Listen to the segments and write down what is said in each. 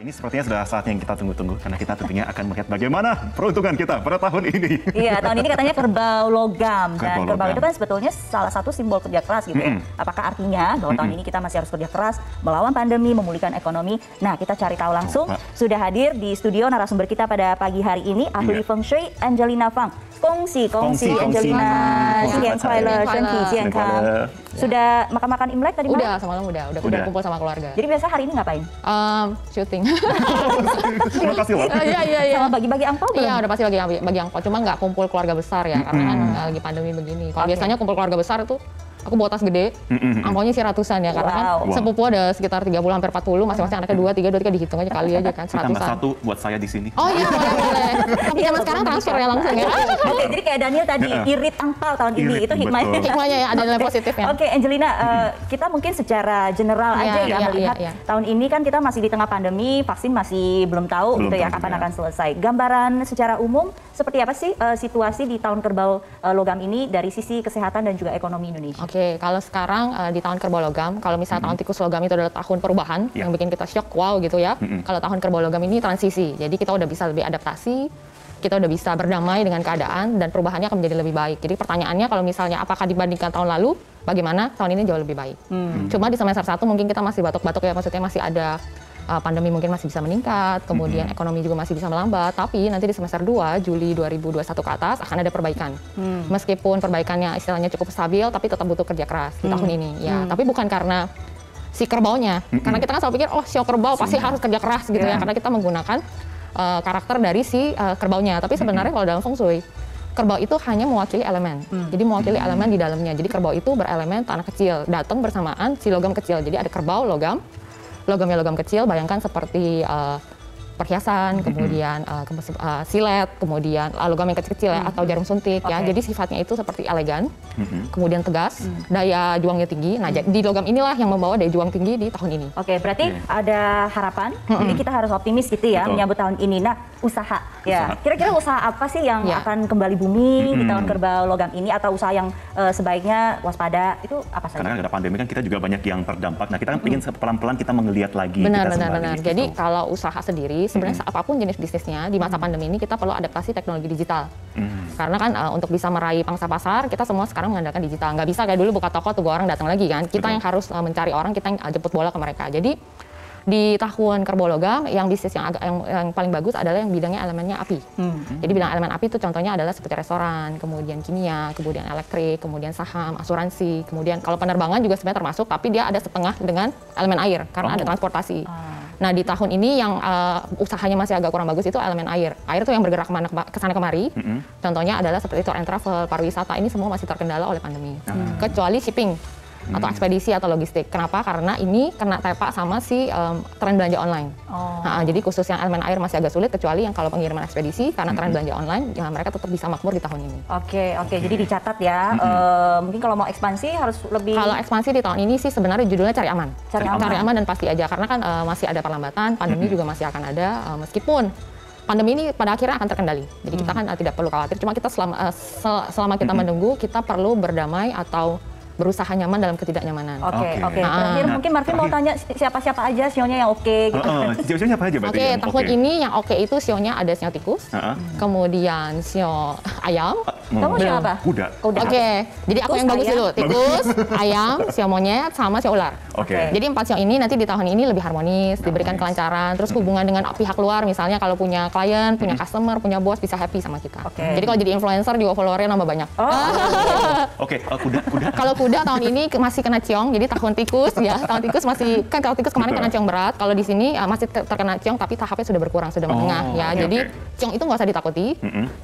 Ini sepertinya sudah saatnya yang kita tunggu-tunggu karena kita tentunya akan melihat bagaimana peruntungan kita pada tahun ini. Iya, tahun ini katanya kerbau logam dan Kerbau kerbau logam. itu kan sebetulnya salah satu simbol kerja keras gitu ya. Apakah artinya bahwa tahun ini kita masih harus kerja keras melawan pandemi, memulihkan ekonomi? Nah, kita cari tahu langsung. Coba. Sudah hadir di studio narasumber kita pada pagi hari ini ahli Iya. Feng Shui Angelina Fang. Kongsi Kongsi, Angelina, kongsi. Siang Kuala, Shenki, Siang Kang. Sudah makan-makan Imlek tadi malam? Udah, semalam udah kumpul sama keluarga. Jadi biasa hari ini ngapain? Syuting. Terima kasih loh. Iya. Sama bagi-bagi angpau belum? Iya, udah pasti bagi angpau, cuma nggak kumpul keluarga besar ya, karena kan lagi pandemi begini. Kalau Oke. biasanya kumpul keluarga besar tuh aku bawa tas gede, angpaunya sih ratusan ya, karena kan Wow. sepupu ada sekitar 30 hampir 40, masing-masing anaknya 2, 3 dihitung aja kali aja kan, Tambah seratusan. satu buat saya di sini. Oh iya, boleh. Tapi zaman sekarang transfer ya langsung ya. Oke, jadi kayak Daniel tadi, irit angpau tahun ini, Irit, itu hikmahnya. betul. Hikmahnya ya, ada nilai positifnya. Oke, Angelina, kita mungkin secara general Iya, aja ya iya, melihat iya. tahun ini kan kita masih di tengah pandemi, vaksin masih belum tahu Belum gitu ya tahu kapan juga. akan selesai. Gambaran secara umum seperti apa sih situasi di tahun kerbau logam ini dari sisi kesehatan dan juga ekonomi Indonesia? Oke, kalau sekarang di tahun kerbau logam, kalau misalnya tahun tikus logam itu adalah tahun perubahan Iya. yang bikin kita shock, wow gitu ya. Kalau tahun kerbau logam ini transisi, jadi kita udah bisa lebih adaptasi, kita udah bisa berdamai dengan keadaan dan perubahannya akan menjadi lebih baik. Jadi pertanyaannya kalau misalnya apakah dibandingkan tahun lalu, bagaimana? Tahun ini jauh lebih baik. Cuma di semester 1 mungkin kita masih batuk-batuk ya, maksudnya masih ada pandemi mungkin masih bisa meningkat, kemudian ekonomi juga masih bisa melambat, tapi nanti di semester 2, Juli 2021 ke atas akan ada perbaikan. Meskipun perbaikannya istilahnya cukup stabil, tapi tetap butuh kerja keras di tahun ini. Ya, tapi bukan karena si kerbaunya, karena kita kan selalu pikir, oh sio kerbau pasti harus kerja keras gitu ya, karena kita menggunakan karakter dari si kerbaunya. Tapi sebenarnya kalau dalam Feng Shui, kerbau itu hanya mewakili elemen. Jadi mewakili elemen di dalamnya. Jadi kerbau itu berelemen tanah kecil, datang bersamaan si logam kecil. Jadi ada kerbau logam, logamnya logam kecil, bayangkan seperti perhiasan, kemudian silet, kemudian logam yang kecil-kecil ya, atau jarum suntik ya. Oke. Jadi sifatnya itu seperti elegan, kemudian tegas, daya juangnya tinggi. Nah, di logam inilah yang membawa daya juang tinggi di tahun ini. Oke, berarti ada harapan. Jadi kita harus optimis gitu ya Betul. menyambut tahun ini. Nah, usaha ya. Kira-kira usaha apa sih yang Ya. akan kembali booming di tahun kerbau logam ini atau usaha yang sebaiknya waspada itu apa saja? Karena kan ada pandemi kan kita juga banyak yang terdampak. Nah kita kan ingin pelan-pelan kita mengeliat lagi. Benar. kita kembali, gitu. Jadi kalau usaha sendiri, sebenarnya apapun jenis bisnisnya di masa pandemi ini kita perlu adaptasi teknologi digital. Karena kan untuk bisa meraih pangsa pasar, kita semua sekarang mengandalkan digital. Nggak bisa kayak dulu buka toko tunggu orang datang lagi kan. Kita Betul. yang harus mencari orang, kita yang jemput bola ke mereka. Jadi di tahun kerbau logam, yang bisnis yang paling bagus adalah yang bidangnya elemennya api. Jadi bidang elemen api itu contohnya adalah seperti restoran, kemudian kimia, kemudian elektrik, kemudian saham, asuransi, kemudian kalau penerbangan juga sebenarnya termasuk, tapi dia ada setengah dengan elemen air karena ada transportasi. Nah di tahun ini yang usahanya masih agak kurang bagus itu elemen air. Air itu yang bergerak ke sana kemari. Contohnya adalah seperti tour and travel, pariwisata, ini semua masih terkendala oleh pandemi. Kecuali shipping atau ekspedisi atau logistik. Kenapa? Karena ini kena tepak sama si tren belanja online. Nah, jadi khusus yang elemen air masih agak sulit, kecuali yang kalau pengiriman ekspedisi karena tren belanja online, ya mereka tetap bisa makmur di tahun ini. Oke, jadi dicatat ya. Mungkin kalau mau ekspansi harus lebih. Kalau ekspansi di tahun ini sih sebenarnya judulnya cari aman. Cari aman. Dan pasti aja, karena kan masih ada perlambatan, pandemi juga masih akan ada, meskipun pandemi ini pada akhirnya akan terkendali. Jadi kita kan tidak perlu khawatir, cuma kita selama kita menunggu, kita perlu berdamai atau berusaha nyaman dalam ketidaknyamanan. Oke. Oke. Terakhir mungkin Marvin mau tanya siapa-siapa aja sionya yang oke gitu. Sio-sionya apa aja berarti? Oke, yang tahun oke? ini yang oke itu sionya ada sio tikus, kemudian sio ayam. Kamu siapa? Kuda. Oke, jadi aku Tikus, yang bagus ayam. dulu. Tikus, ayam, sio monyet, sama sio ular. Oke. Jadi 4 sio ini nanti di tahun ini lebih harmonis, diberikan kelancaran, terus hubungan dengan pihak luar, misalnya kalau punya klien, punya customer, punya bos, bisa happy sama kita. Oke. Jadi kalau jadi influencer juga followernya nambah banyak. Oke, kuda. Kalau kuda tahun ini masih kena ciong, jadi tahun tikus ya, tahun tikus masih, kan kalau tikus kemarin kena ciong berat, kalau di sini masih terkena ciong tapi tahapnya sudah berkurang, sudah menengah ya. oke, Jadi oke. ciong itu nggak usah ditakuti,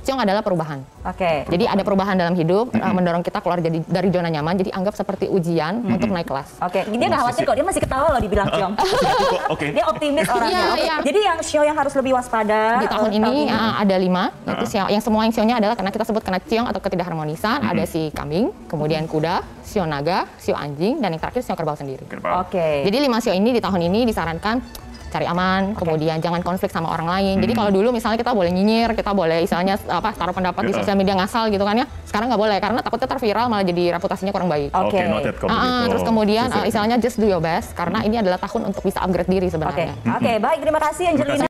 ciong adalah perubahan. Oke. Jadi ada perubahan dalam hidup, mendorong kita keluar dari zona nyaman, jadi anggap seperti ujian untuk naik kelas. Oke, dia nggak khawatir kok, dia masih ketawa loh dibilang ciong. Oke. Dia optimis orangnya. Iya, Oke. iya. Jadi yang sio yang harus lebih waspada Di tahun ini ada 5, yaitu yang semua yang sionya adalah karena kita sebut kena ciong atau ketidakharmonisan, ada si kambing, kemudian kuda, sio naga, sio anjing, dan yang terakhir sio kerbau sendiri. Kerbau. Oke. Jadi 5 sio ini di tahun ini disarankan cari aman, kemudian jangan konflik sama orang lain. Jadi kalau dulu misalnya kita boleh nyinyir, kita boleh misalnya taruh pendapat di sosial media ngasal gitu kan ya, sekarang nggak boleh karena takutnya terviral malah jadi reputasinya kurang baik. Oke. Noted kalau begitu. Terus kemudian istilahnya just do your best karena ini adalah tahun untuk bisa upgrade diri sebenarnya. Oke, baik, terima kasih Angelina.